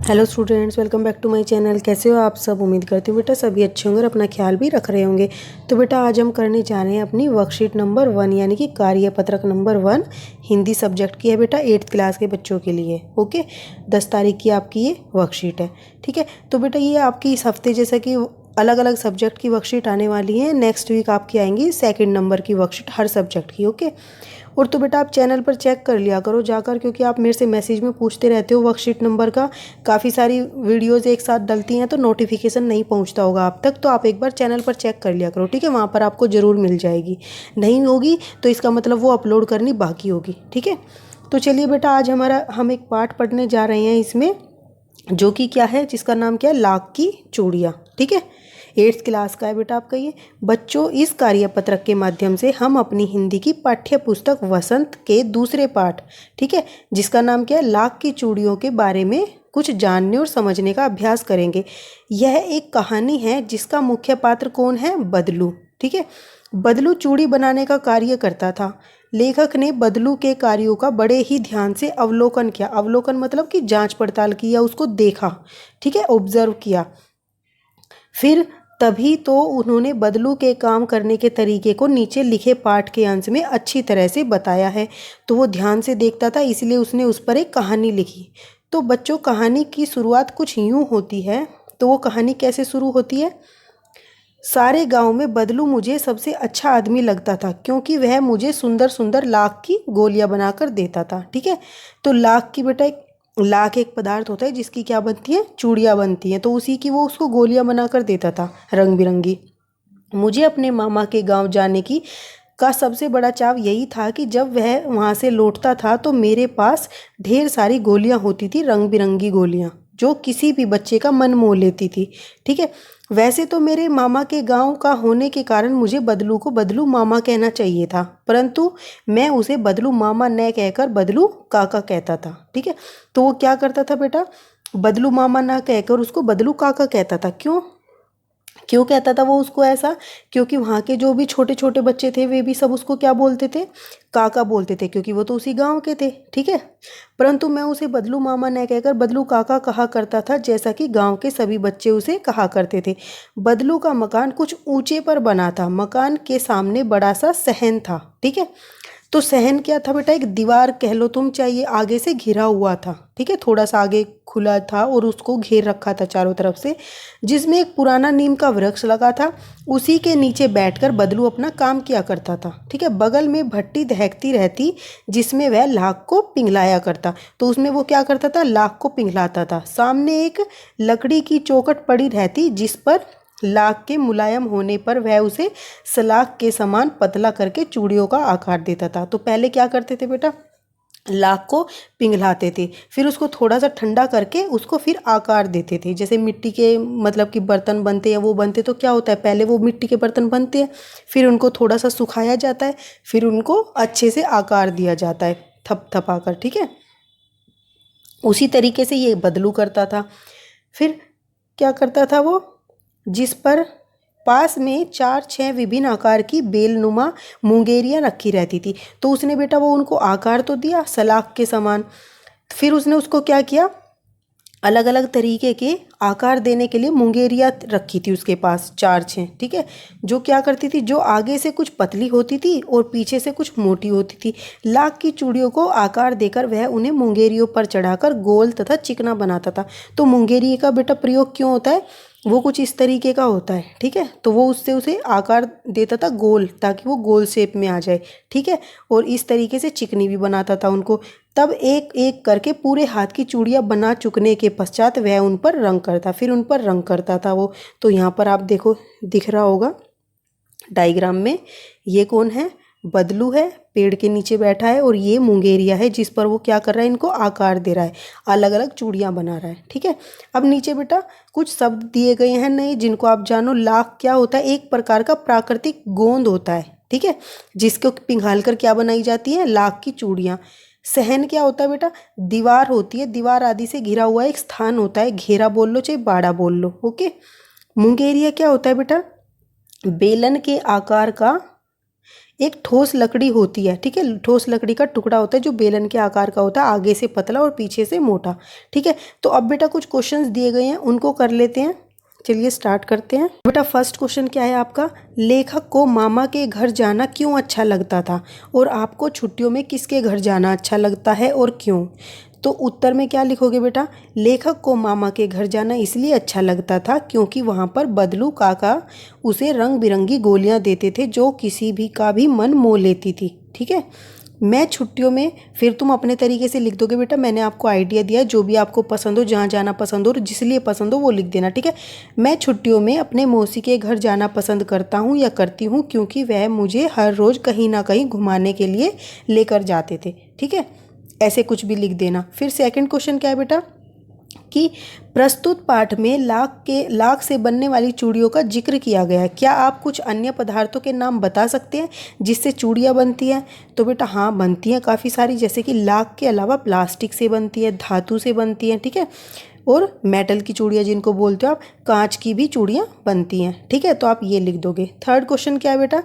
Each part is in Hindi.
Hello students, welcome back to my channel. कैसे हो आप सब? उम्मीद करती हूँ बेटा सभी अच्छे होंगे और अपना ख्याल भी रख रहे होंगे। तो बेटा आज हम करने जा रहे हैं अपनी वर्कशीट नंबर 1 यानी कि कार्यपत्रक नंबर 1 हिंदी सब्जेक्ट की है बेटा 8th क्लास के बच्चों के लिए। ओके, 10 तारीख की आपकी ये वर्कशीट है। ठीक है, तो बेटा ये आपकी इस हफ्ते जैसा कि अलग अलग सब्जेक्ट की वर्कशीट आने वाली है। नेक्स्ट वीक आपकी आएंगी 2nd नंबर की वर्कशीट हर सब्जेक्ट की। ओके, और तो बेटा आप चैनल पर चेक कर लिया करो जाकर, क्योंकि आप मेरे से मैसेज में पूछते रहते हो वर्कशीट नंबर का। काफ़ी सारी वीडियोज़ एक साथ डलती हैं तो नोटिफिकेशन नहीं पहुंचता होगा आप तक, तो आप एक बार चैनल पर चेक कर लिया करो। ठीक है, वहाँ पर आपको ज़रूर मिल जाएगी। नहीं होगी तो इसका मतलब वो अपलोड करनी बाकी होगी। ठीक है, तो चलिए बेटा आज हम एक पार्ट पढ़ने जा रहे हैं इसमें, जो कि क्या है, जिसका नाम क्या है, लाख की चूड़ियाँ। ठीक है, 8th क्लास का है बेटा आपका ये। बच्चों, इस कार्यपत्रक के माध्यम से हम अपनी हिंदी की पाठ्य पुस्तक वसंत के दूसरे पाठ, ठीक है, जिसका नाम क्या है, लाख की चूड़ियों के बारे में कुछ जानने और समझने का अभ्यास करेंगे। यह एक कहानी है जिसका मुख्य पात्र कौन है? बदलू। ठीक है, बदलू चूड़ी बनाने का कार्य करता था। लेखक ने बदलू के कार्यों का बड़े ही ध्यान से अवलोकन किया। अवलोकन मतलब कि जांच पड़ताल की या उसको देखा। ठीक है, ऑब्जर्व किया। फिर तभी तो उन्होंने बदलू के काम करने के तरीके को नीचे लिखे पाठ के अंश में अच्छी तरह से बताया है। तो वो ध्यान से देखता था, इसलिए उसने उस पर एक कहानी लिखी। तो बच्चों, कहानी की शुरुआत कुछ यूं होती है। तो वो कहानी कैसे शुरू होती है? सारे गांव में बदलू मुझे सबसे अच्छा आदमी लगता था, क्योंकि वह मुझे सुंदर सुंदर लाख की गोलियां बनाकर देता था। ठीक है, तो लाख की बेटा लाख एक पदार्थ होता है जिसकी क्या बनती है? चूड़ियाँ बनती हैं। तो उसी की वो उसको गोलियां बनाकर देता था रंग बिरंगी। मुझे अपने मामा के गांव जाने की का सबसे बड़ा चाव यही था कि जब वह वहाँ से लौटता था तो मेरे पास ढेर सारी गोलियां होती थी, रंग बिरंगी गोलियां, जो किसी भी बच्चे का मन मोह लेती थी। ठीक है, वैसे तो मेरे मामा के गांव का होने के कारण मुझे बदलू को बदलू मामा कहना चाहिए था, परंतु मैं उसे बदलू मामा न कहकर बदलू काका कहता था। ठीक है, तो वो क्या करता था बेटा? बदलू मामा ना कहकर उसको बदलू काका कहता था। क्यों क्यों कहता था वो उसको ऐसा? क्योंकि वहाँ के जो भी छोटे छोटे बच्चे थे वे भी सब उसको क्या बोलते थे? काका बोलते थे, क्योंकि वो तो उसी गांव के थे। ठीक है, परंतु मैं उसे बदलू मामा न कहकर बदलू काका कहा करता था, जैसा कि गांव के सभी बच्चे उसे कहा करते थे। बदलू का मकान कुछ ऊंचे पर बना था। मकान के सामने बड़ा सा सहन था। ठीक है, तो सहन क्या था बेटा? एक दीवार कह लो तुम, चाहिए आगे से घिरा हुआ था। ठीक है, थोड़ा सा आगे खुला था और उसको घेर रखा था चारों तरफ से, जिसमें एक पुराना नीम का वृक्ष लगा था। उसी के नीचे बैठकर बदलू अपना काम किया करता था। ठीक है, बगल में भट्टी दहकती रहती जिसमें वह लाख को पिघलाया करता। तो उसमें वो क्या करता था? लाख को पिघलाता था। सामने एक लकड़ी की चौखट पड़ी रहती जिस पर लाख के मुलायम होने पर वह उसे सलाख के समान पतला करके चूड़ियों का आकार देता था। तो पहले क्या करते थे बेटा? लाख को पिघलाते थे, फिर उसको थोड़ा सा ठंडा करके उसको फिर आकार देते थे। जैसे मिट्टी के मतलब कि बर्तन बनते हैं, वो बनते तो क्या होता है, पहले वो मिट्टी के बर्तन बनते हैं, फिर उनको थोड़ा सा सुखाया जाता है, फिर उनको अच्छे से आकार दिया जाता है थप थपा कर। ठीक है, उसी तरीके से ये बदलू करता था। फिर क्या करता था वो? जिस पर पास में 4-6 विभिन्न आकार की बेलनुमा मुंगेरियां रखी रहती थी। तो उसने बेटा वो उनको आकार तो दिया सलाख के समान, फिर उसने उसको क्या किया? अलग अलग तरीके के आकार देने के लिए मुंगेरियाँ रखी थी उसके पास 4-6। ठीक है, जो क्या करती थी, जो आगे से कुछ पतली होती थी और पीछे से कुछ मोटी होती थी। लाख की चूड़ियों को आकार देकर वह उन्हें मुंगेरियों पर चढ़ाकर गोल तथा चिकना बनाता था। तो मुंगेरी का बेटा प्रयोग क्यों होता है? वो कुछ इस तरीके का होता है। ठीक है, तो वो उससे उसे आकार देता था गोल, ताकि वो गोल शेप में आ जाए। ठीक है, और इस तरीके से चिकनी भी बनाता था उनको। तब एक एक करके पूरे हाथ की चूड़ियाँ बना चुकने के पश्चात वह उन पर रंग करता, फिर उन पर रंग करता था वो। तो यहाँ पर आप देखो, दिख रहा होगा डायग्राम में, ये कौन है? बदलू है, पेड़ के नीचे बैठा है, और ये मुंगेरिया है जिस पर वो क्या कर रहा है? इनको आकार दे रहा है, अलग अलग चूड़ियाँ बना रहा है। ठीक है, अब नीचे बेटा कुछ शब्द दिए गए हैं नए, जिनको आप जानो। लाख क्या होता है? एक प्रकार का प्राकृतिक गोंद होता है। ठीक है, जिसको पिघाल कर क्या बनाई जाती है? लाख की चूड़ियाँ। सहन क्या होता है बेटा? दीवार होती है, दीवार आदि से घिरा हुआ एक स्थान होता है, घेरा बोल लो चाहे बाड़ा बोल लो। ओके, मुंगेरिया क्या होता है बेटा? बेलन के आकार का एक ठोस लकड़ी होती है, ठीक है, ठोस लकड़ी का टुकड़ा होता है जो बेलन के आकार का होता है, आगे से पतला और पीछे से मोटा, ठीक है। तो अब बेटा कुछ क्वेश्चंस दिए गए हैं, उनको कर लेते हैं। चलिए स्टार्ट करते हैं। बेटा फर्स्ट क्वेश्चन क्या है आपका, लेखक को मामा के घर जाना क्यों अच्छा लगता था, और आपको छुट्टियों में किसके घर जाना अच्छा लगता है और क्यों। तो उत्तर में क्या लिखोगे बेटा, लेखक को मामा के घर जाना इसलिए अच्छा लगता था क्योंकि वहाँ पर बदलू काका उसे रंग बिरंगी गोलियाँ देते थे जो किसी भी का भी मन मोह लेती थी, ठीक है। मैं छुट्टियों में, फिर तुम अपने तरीके से लिख दोगे बेटा, मैंने आपको आइडिया दिया, जो भी आपको पसंद हो, जहाँ जाना पसंद हो, जिस लिए पसंद हो वो लिख देना, ठीक है। मैं छुट्टियों में अपने मौसी के घर जाना पसंद करता हूँ या करती हूँ क्योंकि वह मुझे हर रोज़ कहीं ना कहीं घुमाने के लिए लेकर जाते थे, ठीक है। ऐसे कुछ भी लिख देना। फिर सेकंड क्वेश्चन क्या है बेटा कि प्रस्तुत पाठ में लाख से बनने वाली चूड़ियों का जिक्र किया गया है, क्या आप कुछ अन्य पदार्थों के नाम बता सकते हैं जिससे चूड़ियाँ बनती हैं। तो बेटा हाँ बनती हैं काफ़ी सारी, जैसे कि लाख के अलावा प्लास्टिक से बनती है, धातु से बनती हैं, ठीक है, और मेटल की चूड़ियाँ जिनको बोलते हो आप, कांच की भी चूड़ियाँ बनती हैं, ठीक है। तो आप ये लिख दोगे। थर्ड क्वेश्चन क्या है बेटा,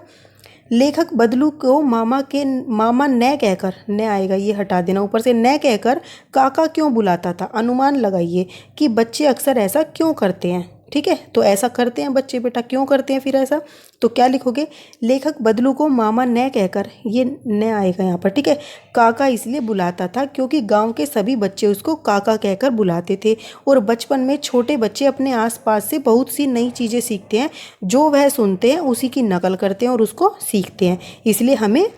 लेखक बदलू को मामा न कहकर, न आएगा ये हटा देना ऊपर से, न कहकर काका क्यों बुलाता था। अनुमान लगाइए कि बच्चे अक्सर ऐसा क्यों करते हैं, ठीक है। तो ऐसा करते हैं बच्चे बेटा, क्यों करते हैं फिर ऐसा, तो क्या लिखोगे, लेखक बदलू को मामा न कहकर, ये न आएगा यहाँ पर, ठीक है, काका इसलिए बुलाता था क्योंकि गांव के सभी बच्चे उसको काका कहकर बुलाते थे। और बचपन में छोटे बच्चे अपने आसपास से बहुत सी नई चीज़ें सीखते हैं, जो वह सुनते हैं उसी की नकल करते हैं और उसको सीखते हैं, इसलिए हमें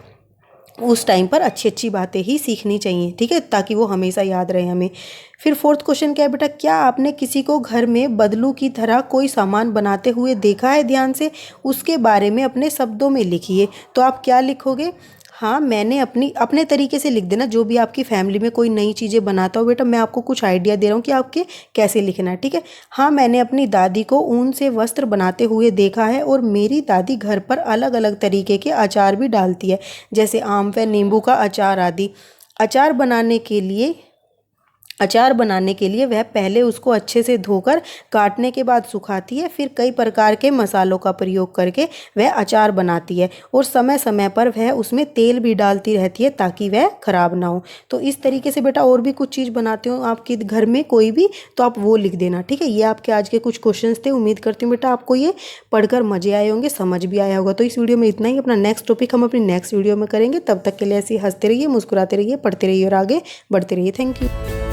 उस टाइम पर अच्छी अच्छी बातें ही सीखनी चाहिए, ठीक है, ताकि वो हमेशा याद रहे हमें। फिर फोर्थ क्वेश्चन क्या है बेटा, क्या आपने किसी को घर में बदलू की तरह कोई सामान बनाते हुए देखा है ध्यान से, उसके बारे में अपने शब्दों में लिखिए। तो आप क्या लिखोगे, हाँ मैंने अपने तरीके से लिख देना, जो भी आपकी फैमिली में कोई नई चीज़ें बनाता हो बेटा, मैं आपको कुछ आइडिया दे रहा हूँ कि आपके कैसे लिखना है, ठीक है। हाँ मैंने अपनी दादी को ऊन से वस्त्र बनाते हुए देखा है और मेरी दादी घर पर अलग अलग तरीके के अचार भी डालती है, जैसे आम व नींबू का अचार आदि। अचार बनाने के लिए वह पहले उसको अच्छे से धोकर काटने के बाद सुखाती है, फिर कई प्रकार के मसालों का प्रयोग करके वह अचार बनाती है और समय समय पर वह उसमें तेल भी डालती रहती है ताकि वह खराब ना हो। तो इस तरीके से बेटा और भी कुछ चीज़ बनाते हो आपके घर में कोई भी, तो आप वो लिख देना, ठीक है। ये आपके आज के कुछ क्वेश्चंस थे। उम्मीद करती हूँ बेटा आपको ये पढ़कर मजे आए होंगे, समझ भी आया होगा। तो इस वीडियो में इतना ही, अपना नेक्स्ट टॉपिक हम अपनी नेक्स्ट वीडियो में करेंगे। तब तक के लिए ऐसे ही हंसते रहिए, मुस्कुराते रहिए, पढ़ते रहिए और आगे बढ़ते रहिए। Thank you.